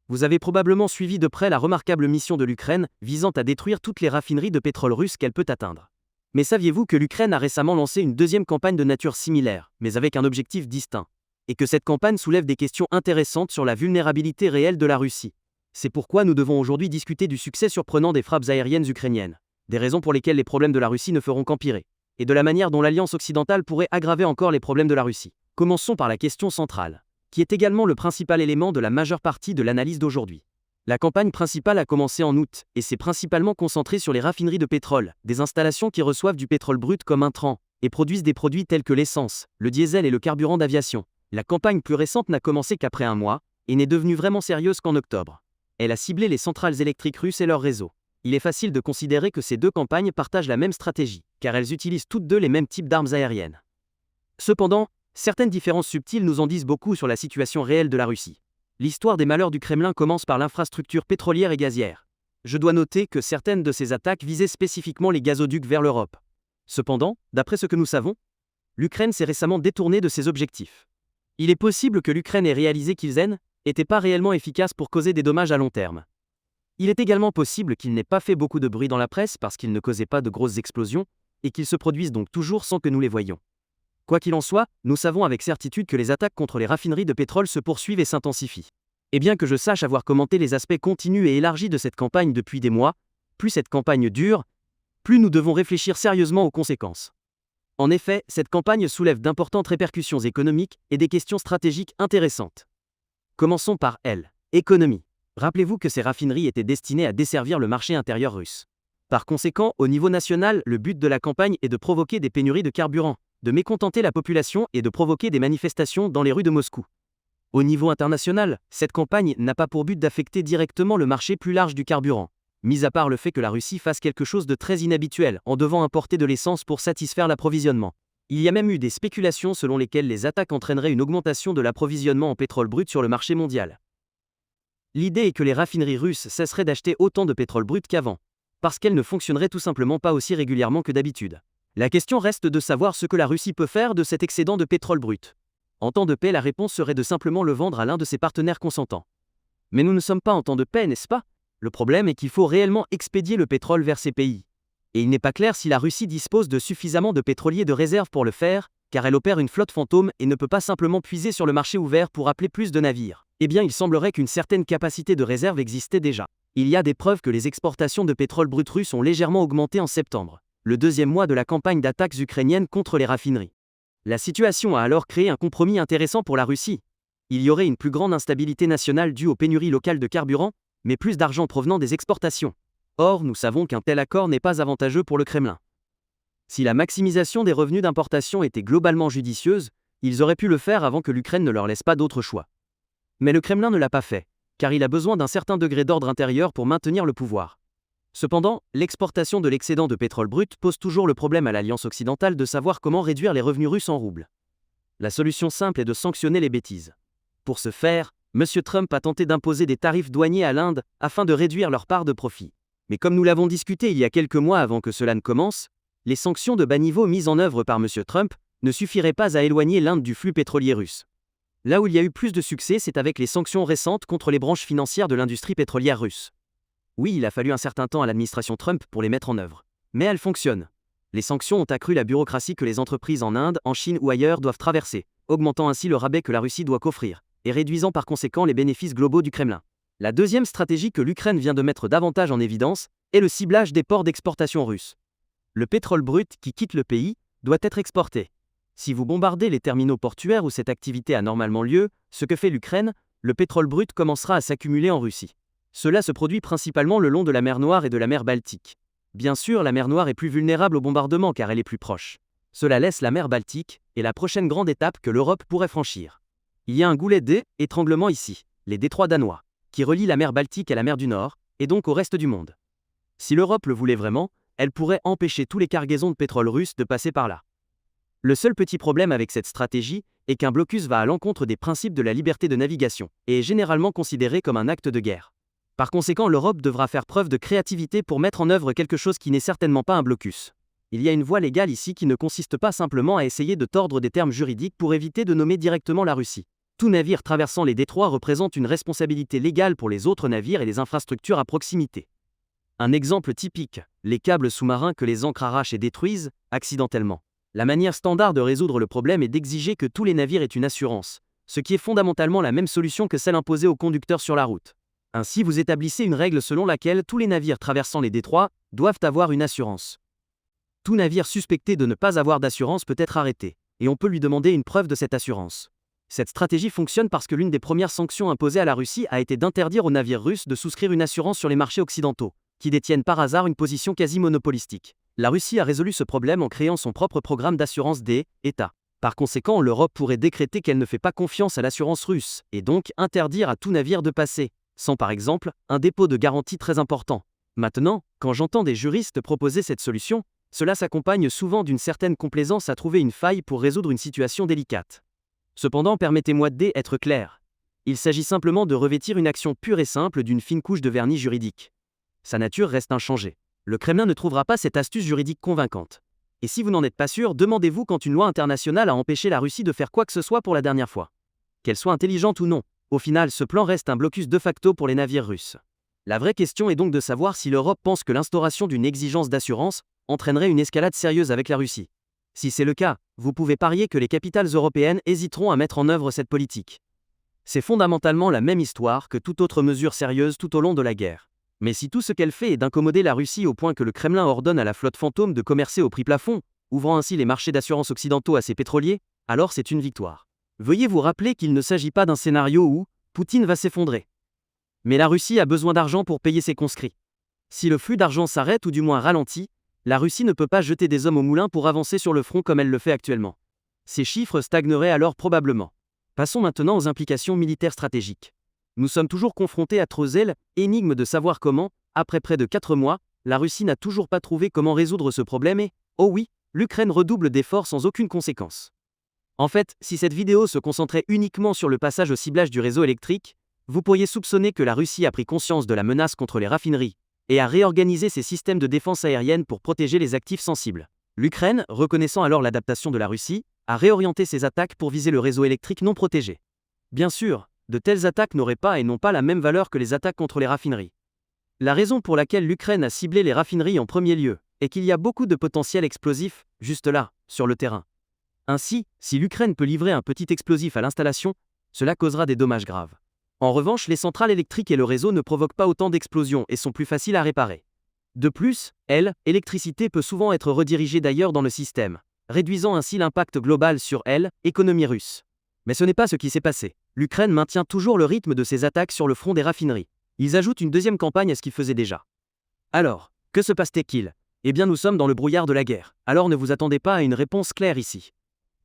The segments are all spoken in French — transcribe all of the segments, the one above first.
Vous avez probablement suivi de près la remarquable mission de l'Ukraine visant à détruire toutes les raffineries de pétrole russe qu'elle peut atteindre. Mais saviez-vous que l'Ukraine a récemment lancé une deuxième campagne de nature similaire, mais avec un objectif distinct, et que cette campagne soulève des questions intéressantes sur la vulnérabilité réelle de la Russie? C'est pourquoi nous devons aujourd'hui discuter du succès surprenant des frappes aériennes ukrainiennes, des raisons pour lesquelles les problèmes de la Russie ne feront qu'empirer, et de la manière dont l'Alliance occidentale pourrait aggraver encore les problèmes de la Russie. Commençons par la question centrale, qui est également le principal élément de la majeure partie de l'analyse d'aujourd'hui. La campagne principale a commencé en août, et s'est principalement concentrée sur les raffineries de pétrole, des installations qui reçoivent du pétrole brut comme intrant, et produisent des produits tels que l'essence, le diesel et le carburant d'aviation. La campagne plus récente n'a commencé qu'après un mois, et n'est devenue vraiment sérieuse qu'en octobre. Elle a ciblé les centrales électriques russes et leurs réseaux. Il est facile de considérer que ces deux campagnes partagent la même stratégie, car elles utilisent toutes deux les mêmes types d'armes aériennes. Cependant, certaines différences subtiles nous en disent beaucoup sur la situation réelle de la Russie. L'histoire des malheurs du Kremlin commence par l'infrastructure pétrolière et gazière. Je dois noter que certaines de ces attaques visaient spécifiquement les gazoducs vers l'Europe. Cependant, d'après ce que nous savons, l'Ukraine s'est récemment détournée de ses objectifs. Il est possible que l'Ukraine ait réalisé qu'ils n'étaient pas réellement efficaces pour causer des dommages à long terme. Il est également possible qu'ils n'aient pas fait beaucoup de bruit dans la presse parce qu'ils ne causaient pas de grosses explosions, et qu'ils se produisent donc toujours sans que nous les voyions. Quoi qu'il en soit, nous savons avec certitude que les attaques contre les raffineries de pétrole se poursuivent et s'intensifient. Et bien que je sache avoir commenté les aspects continus et élargis de cette campagne depuis des mois, plus cette campagne dure, plus nous devons réfléchir sérieusement aux conséquences. En effet, cette campagne soulève d'importantes répercussions économiques et des questions stratégiques intéressantes. Commençons par économie. Rappelez-vous que ces raffineries étaient destinées à desservir le marché intérieur russe. Par conséquent, au niveau national, le but de la campagne est de provoquer des pénuries de carburant, de mécontenter la population et de provoquer des manifestations dans les rues de Moscou. Au niveau international, cette campagne n'a pas pour but d'affecter directement le marché plus large du carburant, mis à part le fait que la Russie fasse quelque chose de très inhabituel en devant importer de l'essence pour satisfaire l'approvisionnement. Il y a même eu des spéculations selon lesquelles les attaques entraîneraient une augmentation de l'approvisionnement en pétrole brut sur le marché mondial. L'idée est que les raffineries russes cesseraient d'acheter autant de pétrole brut qu'avant, parce qu'elles ne fonctionneraient tout simplement pas aussi régulièrement que d'habitude. La question reste de savoir ce que la Russie peut faire de cet excédent de pétrole brut. En temps de paix, la réponse serait de simplement le vendre à l'un de ses partenaires consentants. Mais nous ne sommes pas en temps de paix, n'est-ce pas? Le problème est qu'il faut réellement expédier le pétrole vers ces pays. Et il n'est pas clair si la Russie dispose de suffisamment de pétroliers de réserve pour le faire, car elle opère une flotte fantôme et ne peut pas simplement puiser sur le marché ouvert pour appeler plus de navires. Eh bien, il semblerait qu'une certaine capacité de réserve existait déjà. Il y a des preuves que les exportations de pétrole brut russe ont légèrement augmenté en septembre, le deuxième mois de la campagne d'attaques ukrainiennes contre les raffineries. La situation a alors créé un compromis intéressant pour la Russie. Il y aurait une plus grande instabilité nationale due aux pénuries locales de carburant, mais plus d'argent provenant des exportations. Or, nous savons qu'un tel accord n'est pas avantageux pour le Kremlin. Si la maximisation des revenus d'importation était globalement judicieuse, ils auraient pu le faire avant que l'Ukraine ne leur laisse pas d'autre choix. Mais le Kremlin ne l'a pas fait, car il a besoin d'un certain degré d'ordre intérieur pour maintenir le pouvoir. Cependant, l'exportation de l'excédent de pétrole brut pose toujours le problème à l'Alliance occidentale de savoir comment réduire les revenus russes en roubles. La solution simple est de sanctionner les bêtises. Pour ce faire, M. Trump a tenté d'imposer des tarifs douaniers à l'Inde afin de réduire leur part de profit. Mais comme nous l'avons discuté il y a quelques mois avant que cela ne commence, les sanctions de bas niveau mises en œuvre par M. Trump ne suffiraient pas à éloigner l'Inde du flux pétrolier russe. Là où il y a eu plus de succès, c'est avec les sanctions récentes contre les branches financières de l'industrie pétrolière russe. Oui, il a fallu un certain temps à l'administration Trump pour les mettre en œuvre. Mais elles fonctionnent. Les sanctions ont accru la bureaucratie que les entreprises en Inde, en Chine ou ailleurs doivent traverser, augmentant ainsi le rabais que la Russie doit qu'offrir, et réduisant par conséquent les bénéfices globaux du Kremlin. La deuxième stratégie que l'Ukraine vient de mettre davantage en évidence est le ciblage des ports d'exportation russes. Le pétrole brut qui quitte le pays doit être exporté. Si vous bombardez les terminaux portuaires où cette activité a normalement lieu, ce que fait l'Ukraine, le pétrole brut commencera à s'accumuler en Russie. Cela se produit principalement le long de la mer Noire et de la mer Baltique. Bien sûr, la mer Noire est plus vulnérable au bombardement car elle est plus proche. Cela laisse la mer Baltique, et la prochaine grande étape que l'Europe pourrait franchir. Il y a un goulet d'étranglement ici, les détroits danois, qui relient la mer Baltique à la mer du Nord, et donc au reste du monde. Si l'Europe le voulait vraiment, elle pourrait empêcher tous les cargaisons de pétrole russe de passer par là. Le seul petit problème avec cette stratégie est qu'un blocus va à l'encontre des principes de la liberté de navigation, et est généralement considéré comme un acte de guerre. Par conséquent, l'Europe devra faire preuve de créativité pour mettre en œuvre quelque chose qui n'est certainement pas un blocus. Il y a une voie légale ici qui ne consiste pas simplement à essayer de tordre des termes juridiques pour éviter de nommer directement la Russie. Tout navire traversant les détroits représente une responsabilité légale pour les autres navires et les infrastructures à proximité. Un exemple typique, les câbles sous-marins que les ancres arrachent et détruisent, accidentellement. La manière standard de résoudre le problème est d'exiger que tous les navires aient une assurance, ce qui est fondamentalement la même solution que celle imposée aux conducteurs sur la route. Ainsi, vous établissez une règle selon laquelle tous les navires traversant les détroits doivent avoir une assurance. Tout navire suspecté de ne pas avoir d'assurance peut être arrêté, et on peut lui demander une preuve de cette assurance. Cette stratégie fonctionne parce que l'une des premières sanctions imposées à la Russie a été d'interdire aux navires russes de souscrire une assurance sur les marchés occidentaux, qui détiennent par hasard une position quasi monopolistique. La Russie a résolu ce problème en créant son propre programme d'assurance des États. Par conséquent, l'Europe pourrait décréter qu'elle ne fait pas confiance à l'assurance russe, et donc interdire à tout navire de passer, sans par exemple, un dépôt de garantie très important. Maintenant, quand j'entends des juristes proposer cette solution, cela s'accompagne souvent d'une certaine complaisance à trouver une faille pour résoudre une situation délicate. Cependant, permettez-moi d'être clair. Il s'agit simplement de revêtir une action pure et simple d'une fine couche de vernis juridique. Sa nature reste inchangée. Le Kremlin ne trouvera pas cette astuce juridique convaincante. Et si vous n'en êtes pas sûr, demandez-vous quand une loi internationale a empêché la Russie de faire quoi que ce soit pour la dernière fois. Qu'elle soit intelligente ou non, au final, ce plan reste un blocus de facto pour les navires russes. La vraie question est donc de savoir si l'Europe pense que l'instauration d'une exigence d'assurance entraînerait une escalade sérieuse avec la Russie. Si c'est le cas, vous pouvez parier que les capitales européennes hésiteront à mettre en œuvre cette politique. C'est fondamentalement la même histoire que toute autre mesure sérieuse tout au long de la guerre. Mais si tout ce qu'elle fait est d'incommoder la Russie au point que le Kremlin ordonne à la flotte fantôme de commercer au prix plafond, ouvrant ainsi les marchés d'assurance occidentaux à ses pétroliers, alors c'est une victoire. Veuillez vous rappeler qu'il ne s'agit pas d'un scénario où Poutine va s'effondrer. Mais la Russie a besoin d'argent pour payer ses conscrits. Si le flux d'argent s'arrête ou du moins ralentit, la Russie ne peut pas jeter des hommes au moulin pour avancer sur le front comme elle le fait actuellement. Ces chiffres stagneraient alors probablement. Passons maintenant aux implications militaires stratégiques. Nous sommes toujours confrontés à Treuzel, énigme de savoir comment, après près de 4 mois, la Russie n'a toujours pas trouvé comment résoudre ce problème et, oh oui, l'Ukraine redouble d'efforts sans aucune conséquence. En fait, si cette vidéo se concentrait uniquement sur le passage au ciblage du réseau électrique, vous pourriez soupçonner que la Russie a pris conscience de la menace contre les raffineries et a réorganisé ses systèmes de défense aérienne pour protéger les actifs sensibles. L'Ukraine, reconnaissant alors l'adaptation de la Russie, a réorienté ses attaques pour viser le réseau électrique non protégé. Bien sûr, de telles attaques n'auraient pas et n'ont pas la même valeur que les attaques contre les raffineries. La raison pour laquelle l'Ukraine a ciblé les raffineries en premier lieu est qu'il y a beaucoup de potentiel explosif, juste là, sur le terrain. Ainsi, si l'Ukraine peut livrer un petit explosif à l'installation, cela causera des dommages graves. En revanche, les centrales électriques et le réseau ne provoquent pas autant d'explosions et sont plus faciles à réparer. De plus, l'électricité peut souvent être redirigée d'ailleurs dans le système, réduisant ainsi l'impact global sur l'économie russe. Mais ce n'est pas ce qui s'est passé. L'Ukraine maintient toujours le rythme de ses attaques sur le front des raffineries. Ils ajoutent une deuxième campagne à ce qu'ils faisaient déjà. Alors, que se passe-t-il ? Eh bien, nous sommes dans le brouillard de la guerre, alors ne vous attendez pas à une réponse claire ici.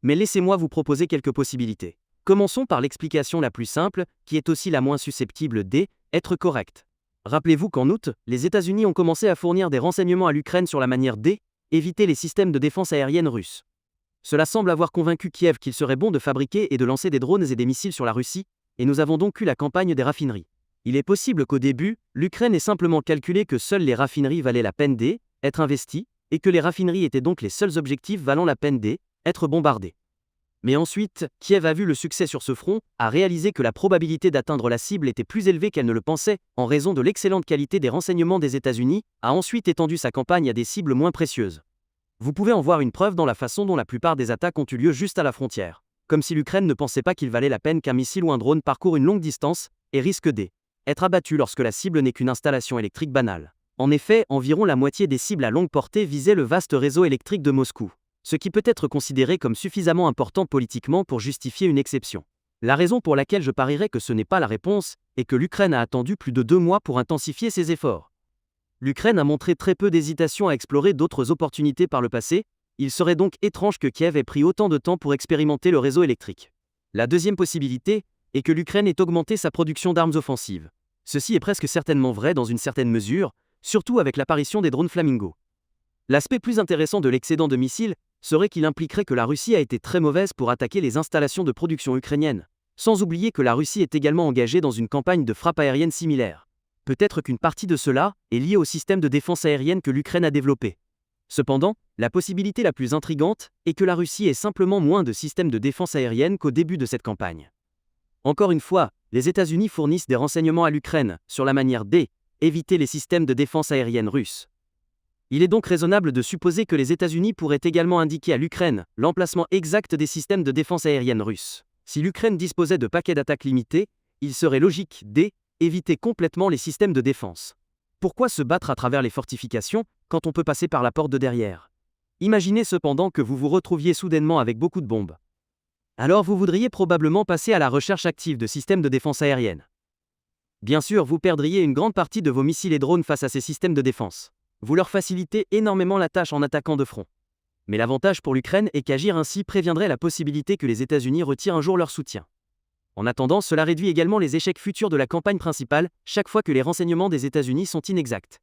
Mais laissez-moi vous proposer quelques possibilités. Commençons par l'explication la plus simple, qui est aussi la moins susceptible d'être correcte. Rappelez-vous qu'en août, les États-Unis ont commencé à fournir des renseignements à l'Ukraine sur la manière d'éviter les systèmes de défense aérienne russes. Cela semble avoir convaincu Kiev qu'il serait bon de fabriquer et de lancer des drones et des missiles sur la Russie, et nous avons donc eu la campagne des raffineries. Il est possible qu'au début, l'Ukraine ait simplement calculé que seules les raffineries valaient la peine d'être investies, et que les raffineries étaient donc les seuls objectifs valant la peine d'être bombardés. Mais ensuite, Kiev a vu le succès sur ce front, a réalisé que la probabilité d'atteindre la cible était plus élevée qu'elle ne le pensait, en raison de l'excellente qualité des renseignements des États-Unis, a ensuite étendu sa campagne à des cibles moins précieuses. Vous pouvez en voir une preuve dans la façon dont la plupart des attaques ont eu lieu juste à la frontière. Comme si l'Ukraine ne pensait pas qu'il valait la peine qu'un missile ou un drone parcourt une longue distance, et risque d'être abattu lorsque la cible n'est qu'une installation électrique banale. En effet, environ la moitié des cibles à longue portée visaient le vaste réseau électrique de Moscou, ce qui peut être considéré comme suffisamment important politiquement pour justifier une exception. La raison pour laquelle je parierais que ce n'est pas la réponse est que l'Ukraine a attendu plus de 2 mois pour intensifier ses efforts. L'Ukraine a montré très peu d'hésitation à explorer d'autres opportunités par le passé, il serait donc étrange que Kiev ait pris autant de temps pour expérimenter le réseau électrique. La deuxième possibilité est que l'Ukraine ait augmenté sa production d'armes offensives. Ceci est presque certainement vrai dans une certaine mesure, surtout avec l'apparition des drones Flamingo. L'aspect plus intéressant de l'excédent de missiles serait qu'il impliquerait que la Russie a été très mauvaise pour attaquer les installations de production ukrainiennes, sans oublier que la Russie est également engagée dans une campagne de frappe aérienne similaire. Peut-être qu'une partie de cela est liée au système de défense aérienne que l'Ukraine a développé. Cependant, la possibilité la plus intrigante est que la Russie ait simplement moins de systèmes de défense aérienne qu'au début de cette campagne. Encore une fois, les États-Unis fournissent des renseignements à l'Ukraine sur la manière d'éviter les systèmes de défense aérienne russes. Il est donc raisonnable de supposer que les États-Unis pourraient également indiquer à l'Ukraine l'emplacement exact des systèmes de défense aérienne russes. Si l'Ukraine disposait de paquets d'attaque limités, il serait logique d'éviter complètement les systèmes de défense. Pourquoi se battre à travers les fortifications quand on peut passer par la porte de derrière? Imaginez cependant que vous vous retrouviez soudainement avec beaucoup de bombes. Alors vous voudriez probablement passer à la recherche active de systèmes de défense aérienne. Bien sûr, vous perdriez une grande partie de vos missiles et drones face à ces systèmes de défense. Vous leur facilitez énormément la tâche en attaquant de front. Mais l'avantage pour l'Ukraine est qu'agir ainsi préviendrait la possibilité que les États-Unis retirent un jour leur soutien. En attendant, cela réduit également les échecs futurs de la campagne principale, chaque fois que les renseignements des États-Unis sont inexacts.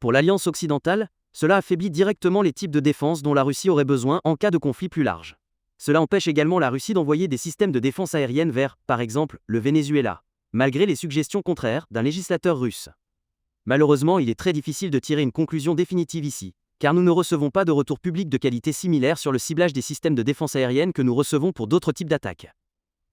Pour l'Alliance occidentale, cela affaiblit directement les types de défense dont la Russie aurait besoin en cas de conflit plus large. Cela empêche également la Russie d'envoyer des systèmes de défense aérienne vers, par exemple, le Venezuela, malgré les suggestions contraires d'un législateur russe. Malheureusement, il est très difficile de tirer une conclusion définitive ici, car nous ne recevons pas de retour public de qualité similaire sur le ciblage des systèmes de défense aérienne que nous recevons pour d'autres types d'attaques.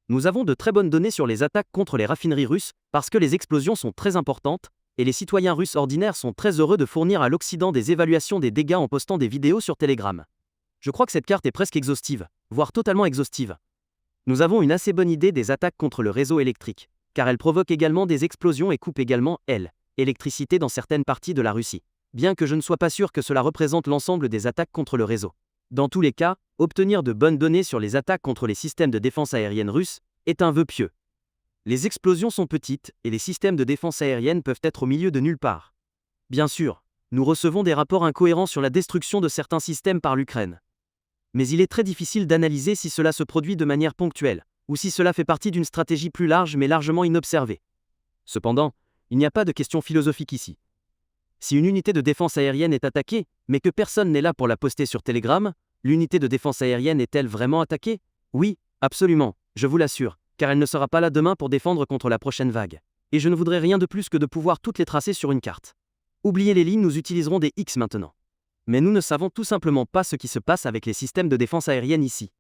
Nous avons de très bonnes données sur les attaques contre les raffineries russes, parce que les explosions sont très importantes, et les citoyens russes ordinaires sont très heureux de fournir à l'Occident des évaluations des dégâts en postant des vidéos sur Telegram. Je crois que cette carte est presque exhaustive, voire totalement exhaustive. Nous avons une assez bonne idée des attaques contre le réseau électrique, car elles provoquent également des explosions et coupent également, l'électricité dans certaines parties de la Russie, bien que je ne sois pas sûr que cela représente l'ensemble des attaques contre le réseau. Dans tous les cas, obtenir de bonnes données sur les attaques contre les systèmes de défense aérienne russes est un vœu pieux. Les explosions sont petites et les systèmes de défense aérienne peuvent être au milieu de nulle part. Bien sûr, nous recevons des rapports incohérents sur la destruction de certains systèmes par l'Ukraine. Mais il est très difficile d'analyser si cela se produit de manière ponctuelle, ou si cela fait partie d'une stratégie plus large mais largement inobservée. Cependant, il n'y a pas de question philosophique ici. Si une unité de défense aérienne est attaquée, mais que personne n'est là pour la poster sur Telegram, l'unité de défense aérienne est-elle vraiment attaquée? Oui, absolument, je vous l'assure, car elle ne sera pas là demain pour défendre contre la prochaine vague. Et je ne voudrais rien de plus que de pouvoir toutes les tracer sur une carte. Oubliez les lignes, nous utiliserons des X maintenant. Mais nous ne savons tout simplement pas ce qui se passe avec les systèmes de défense aérienne ici.